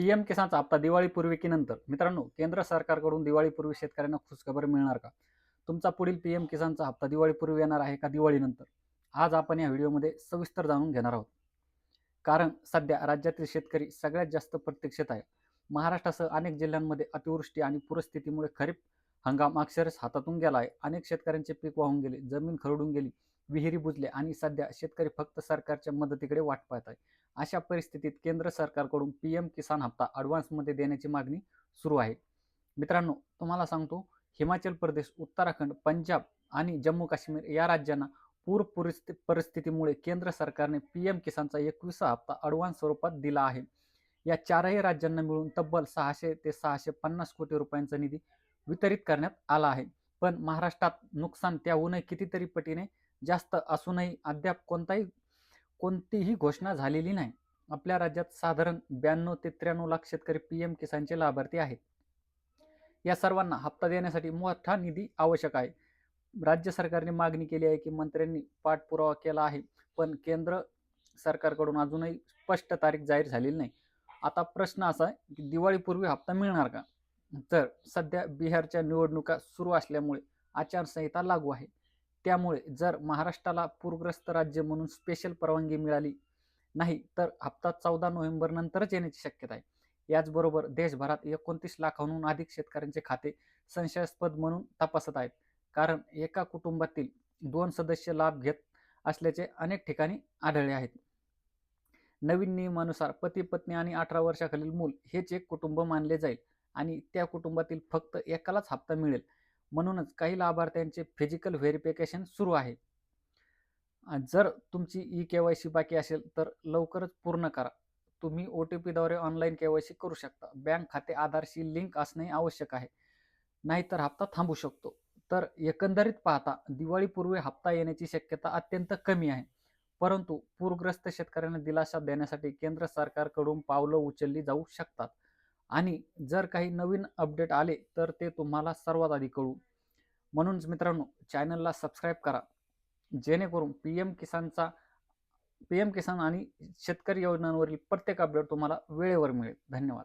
PM किसानचा हप्ता दिवाळीपूर्वी की नंतर? मित्रांनो, केंद्र सरकारकडून दिवाळीपूर्वी शेतकऱ्यांना खुशखबर मिळणार का? तुमचा पुढील पीएम किसानचा हप्ता दिवाळीपूर्वी येणार आहे का दिवाळीनंतर? आज आपण या व्हिडिओमध्ये सविस्तर जाणून घेणार आहोत. कारण सध्या राज्यातील शेतकरी सगळ्यात जास्त प्रतीक्षेत आहे. महाराष्ट्रासह अनेक जिल्ह्यांमध्ये अतिवृष्टी आणि पूरस्थितीमुळे खरीप हंगाम अक्षरशः हातातून गेला आहे. अनेक शेतकऱ्यांचे पीक वाहून गेले, जमीन खरडून गेली, विहिरी बुजले आणि सध्या शेतकरी फक्त सरकारच्या मदतीकडे वाट पाहत आहे. अशा परिस्थितीत केंद्र सरकारकडून पीएम किसान हप्ता ॲडव्हान्समध्ये देण्याची मागणी सुरू आहे. मित्रांनो, तुम्हाला सांगतो, हिमाचल प्रदेश, उत्तराखंड, पंजाब आणि जम्मू काश्मीर या राज्यांना पूर परिस्थितीमुळे केंद्र सरकारने पीएम किसानचा 21वा हप्ता ॲडव्हान्स स्वरूपात दिला आहे. या चारही राज्यांना मिळून तब्बल 600 ते 650 कोटी रुपयांचा निधी वितरित करण्यात आला आहे. पण महाराष्ट्रात नुकसान त्याहूनही कितीतरी पटीने जास्त असूनही अद्याप कोणतीही घोषणा झालेली नाही. आपल्या राज्यात साधारण 92 ते 93 लाख शेतकरी पीएम किसानचे लाभार्थी आहेत. या सर्वांना हप्ता देण्यासाठी मोठा निधी आवश्यक आहे. राज्य सरकारने मागणी केली आहे की मंत्र्यांनी पाठपुरावा केला आहे, पण केंद्र सरकारकडून अजूनही स्पष्ट तारीख जाहीर झालेली नाही. आता प्रश्न असा आहे की दिवाळीपूर्वी हप्ता मिळणार का? तर सध्या बिहारच्या निवडणुका सुरू असल्यामुळे आचारसंहिता लागू आहे. त्यामुळे जर महाराष्ट्राला पूरग्रस्त राज्य म्हणून स्पेशल परवानगी मिळाली नाही तर हप्ता 14 नोव्हेंबर नंतरच येण्याची शक्यता आहे. याचबरोबर देशभरात 29 लाखांहून अधिक शेतकऱ्यांचे खाते संशयास्पद म्हणून तपासत आहेत. कारण एका कुटुंबातील 2 सदस्य लाभ घेत असल्याचे अनेक ठिकाणी आढळले आहेत. नवीन नियमानुसार पती पत्नी आणि 18 वर्षाखालील मूल हेच एक कुटुंब मानले जाईल आणि त्या कुटुंबातील फक्त एकालाच हप्ता मिळेल. म्हणूनच काही लाभार्थ्यांचे फिजिकल व्हेरिफिकेशन सुरू आहे. जर तुमची ई-केवायसी बाकी असेल तर लवकरच पूर्ण करा. तुम्ही OTPद्वारे ऑनलाईन केवायसी करू शकता. बँक खाते आधारशी लिंक असणे आवश्यक आहे, नाहीतर हप्ता थांबू शकतो. तर एकंदरीत पाहता दिवाळीपूर्वी हप्ता येण्याची शक्यता अत्यंत कमी आहे. परंतु पूरग्रस्त शेतकऱ्यांना दिलासा देण्यासाठी केंद्र सरकारकडून पावलं उचलली जाऊ शकतात आणि जर काही नवीन अपडेट आले तर ते तुम्हाला सर्वात आधी कळू. म्हणूनच मित्रांनो, चॅनलला सबस्क्राईब करा, जेणेकरून पीएम किसान आणि शेतकरी योजनांवरील प्रत्येक अपडेट तुम्हाला वेळेवर मिळेल. धन्यवाद.